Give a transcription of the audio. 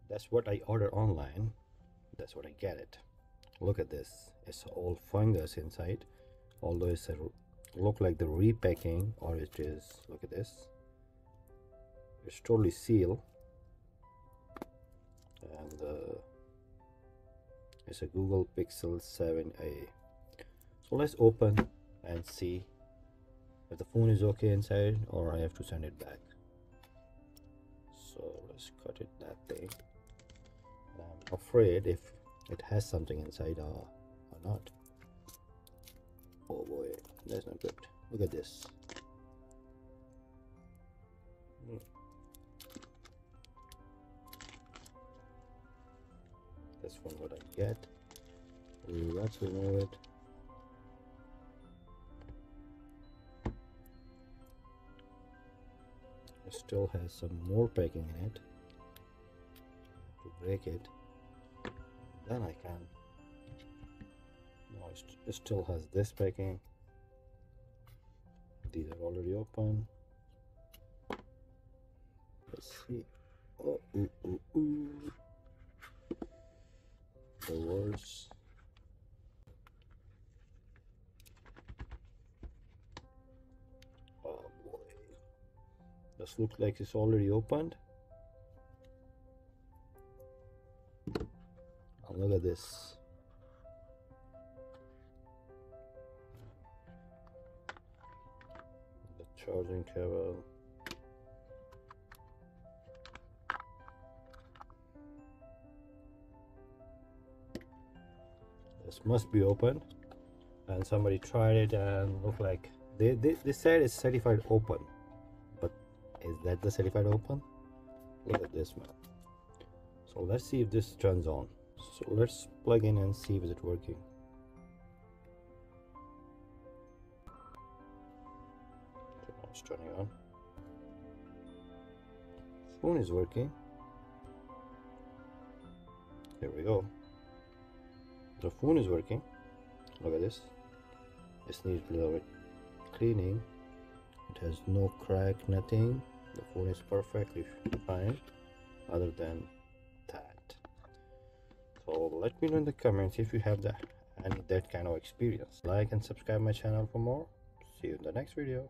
That's what I order online. That's what I get it. Look at this. It's all fungus inside. Although it's a look like the repacking, or it is. Look at this. It's totally sealed, and it's a Google Pixel 7a. So let's open and see if the phone is okay inside, or I have to send it back. So let's cut it that thing. I'm afraid if it has something inside or not. Oh boy, that's not good. Look at this. This one what I get. Let's remove it. It still has some more packing in it. To break it, then I can. No, it still has this packing. These are already open. Let's see. Oh, ooh, ooh, ooh. The words. Oh boy. This looks like it's already opened. Oh, look at this. The charging cable. This must be open, and somebody tried it and looked like they said it's certified open, but is that the certified open? Look at this, man. So let's see if this turns on. So let's plug in and see if it's working. So now it's turning on. Phone is working. Here we go. The phone is working. Look at this. It needs a little bit cleaning. It has no crack, nothing. The phone is perfectly fine, other than that. So let me know in the comments if you have that kind of experience. Like and subscribe my channel for more. See you in the next video.